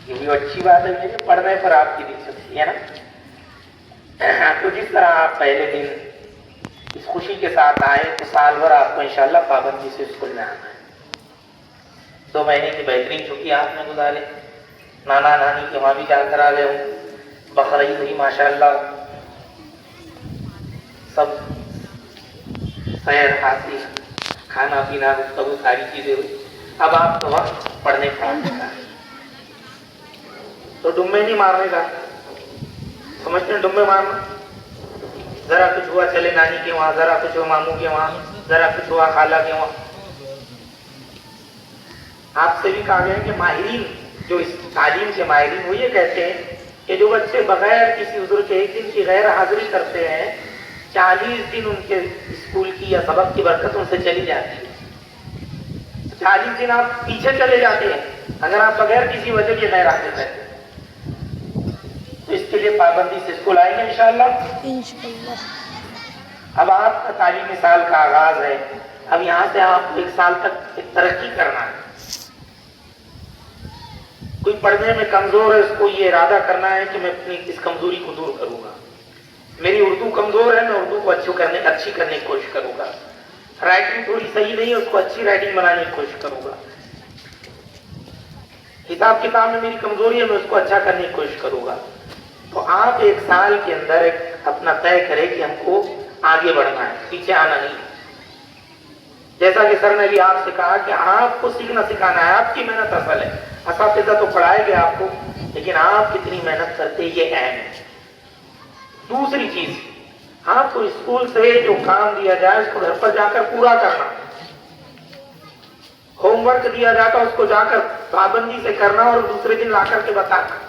ये भी अच्छी बात है कि पढ़ने पर आपकी दिलचस्पी है ना। तो जिस तरह आप पहले दिन इस खुशी के साथ आए तो साल भर आपको इंशाल्लाह पाबंदी से स्कूल में आना है। 2 महीने की बेहतरीन छुट्टी आपने गुजारे, नाना नानी के वहाँ भी जाकर आ गए हूँ, बकरीद हुई माशाल्लाह, सब सैर हासिल, खाना पीना गुफ्तगू सारी चीजें हुई। अब आपका वक्त पढ़ने पढ़ाने का है। तो डुम्मे नहीं मारने का, समझते हैं डुम्मे मारना, जरा कुछ हुआ चले नानी के वहां, जरा कुछ हुआ मामू के वहां, जरा कुछ हुआ खाला के वहां। आपसे भी कहा गया कि माहिरीन, जो इस तालीम के माहिरीन, वो ये कहते हैं कि जो बच्चे बगैर किसी उज़्र के एक दिन की गैर हाजिरी करते हैं, 40 दिन उनके स्कूल की या सबक की बरकत उनसे चली जाती है। 40 दिन आप पीछे चले जाते हैं अगर आप बगैर किसी वजह के गैर हाजिर रहते हैं। तो इसके लिए पाबंदी से स्कूल आएंगे इंशाअल्लाह। अब आपका तालीमी साल का आगाज है। अब यहाँ से आपको 1 साल तक एक तरक्की करना है। कोई पढ़ने में कमजोर है, उसको ये इरादा करना है कि मैं अपनी इस कमजोरी को दूर करूंगा। मेरी उर्दू कमजोर है, मैं उर्दू को अच्छी करने की कोशिश करूंगा। राइटिंग थोड़ी सही नहीं है, उसको अच्छी राइटिंग बनाने की कोशिश करूंगा। हिसाब किताब में मेरी कमजोरी है, मैं उसको अच्छा करने की कोशिश करूंगा। तो आप 1 साल के अंदर एक अपना तय करें कि हमको आगे बढ़ना है, पीछे आना नहीं। जैसा कि सर ने भी आपसे कहा कि आपको सीखना सिखाना है, आपकी मेहनत असल है। असातिज़ा तो पढ़ाएंगे आपको, लेकिन आप कितनी मेहनत करते ये अहम है। दूसरी चीज, आपको स्कूल से जो काम दिया जाए उसको घर पर जाकर पूरा करना। होमवर्क दिया जाता है उसको जाकर पाबंदी से करना और दूसरे दिन ला करके बताना,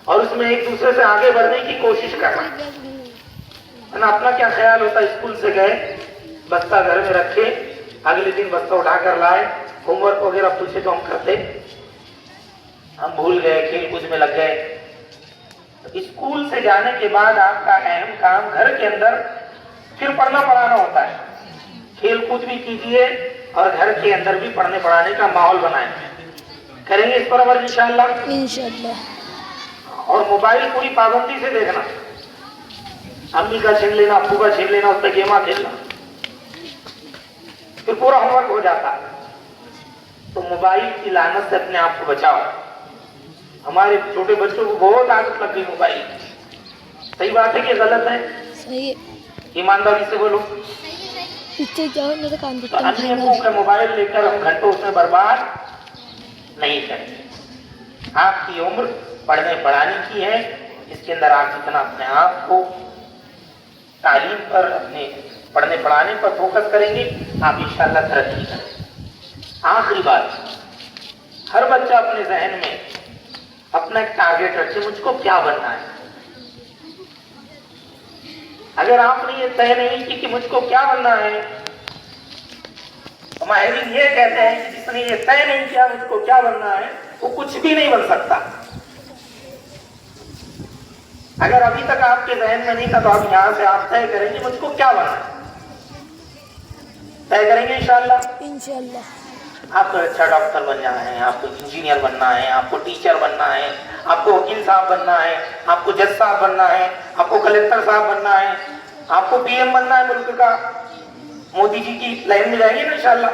और उसमें एक दूसरे से आगे बढ़ने की कोशिश करना है ना। अपना क्या ख्याल होता है, स्कूल से गए, बस्ता घर में रखे, अगले दिन बस्ता उठाकर लाए, होमवर्क वगैरह पूछे तो हम करते, हम भूल गए, खेल कूद में लग गए। तो स्कूल से जाने के बाद आपका अहम काम घर के अंदर फिर पढ़ना पढ़ाना होता है। खेल कूद भी कीजिए और घर के अंदर भी पढ़ने पढ़ाने का माहौल बनाएं। करेंगे इस पर अमल इंशाअल्लाह। और मोबाइल पूरी पाबंदी से देखना, अम्मी का छीन लेना, अब्बू का छीन लेना, उस पर गेमा खेलना, फिर पूरा होमवर्क हो जाता है। तो मोबाइल की लानत से अपने आप को बचाओ। हमारे छोटे बच्चों को बहुत आदत लग गई मोबाइल की। सही बात है कि गलत है? सही है। ईमानदारी से बोलो। पीछे जाओ, मेरे कान पे। तो अन्य लोगों का मोबाइल लेकर हम घंटों उसमें बर्बाद नहीं करेंगे। आपकी उम्र पढ़ने पढ़ाने की है, इसके अंदर आप जितना अपने आप को तालीम पर, अपने पढ़ने पढ़ाने पर फोकस करेंगे, आप इंशाअल्लाह तरक्की करेंगे। आखिरी बात, हर बच्चा अपने जहन में अपना एक टारगेट रखे, मुझको क्या बनना है। अगर आपने ये तय नहीं की कि मुझको क्या बनना है, तो माहिरीन ये कहते हैं कि जिसने ये तय नहीं किया मुझको क्या बनना है, वो कुछ भी नहीं बन सकता। अगर अभी तक आपके जहन में नहीं था तो अब यहां से आप तय करेंगे मुझको क्या बनना है, तय करेंगे इंशाअल्लाह। आपको अच्छा डॉक्टर बनना है, आपको इंजीनियर बनना है, आपको टीचर बनना है, आपको वकील साहब बनना है, आपको जज साहब बनना है, आपको कलेक्टर साहब बनना है, आपको पीएम बनना है मुल्क का। मोदी जी की लाइन में जाएंगे ना इंशाअल्लाह।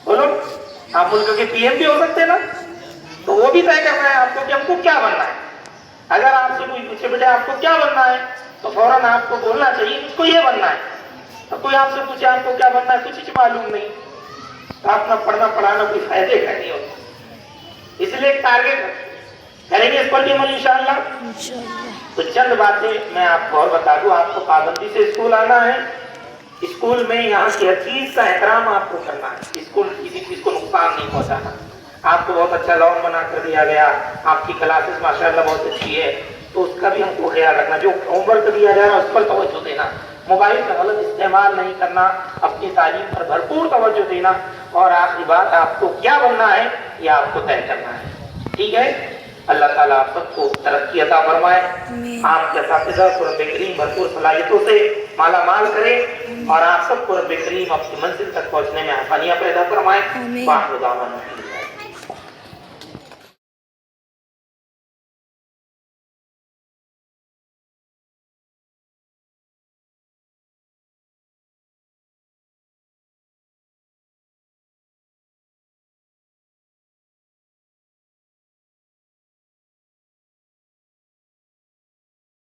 बोलो, आप मुल्क के पीएम भी हो सकते हैं ना। तो वो भी तय करना है आपको कि हमको क्या बनना है। अगर आपसे कोई पूछे बेटे आपको क्या बनना है, तो फौरन आपको बोलना चाहिए मुझको ये बनना है। तो कोई आपसे पूछे आपको क्या बनना है, कुछ मालूम नहीं, तो अपना पढ़ना पढ़ाना कोई फायदे का नहीं होता। इसलिए एक टारगेट करेंगे इस पर भी अमल इंशाअल्लाह। तो चंद बातें मैं आपको और बता दूं। आपको पाबंदी से स्कूल आना है। स्कूल में यहाँ की हर चीज का एहतराम आपको करना है। स्कूल किसी चीज को नुकसान नहीं पहुंचाना। आपको बहुत अच्छा लॉन बना कर दिया गया, आपकी क्लासेस माशाल्लाह बहुत अच्छी है, तो उसका भी हमको ख्याल रखना। जो होमवर्क दिया जा रहा है उस पर तवज्जो देना, मोबाइल का गलत इस्तेमाल नहीं करना, अपनी तालीम पर भरपूर तवज्जो देना। और आखिरी बात, आपको क्या बनना है यह आपको तय करना है। ठीक है, अल्लाह ताला आप सबको तरक्की अता फरमाए, आपके असातिज़ा को रब्बे करीम भरपूर सलाहियतों से माला माल करे, और आप सबको रब्बे करीम अपनी मंजिल तक पहुँचने में आसानियाँ पैदा फरमाए।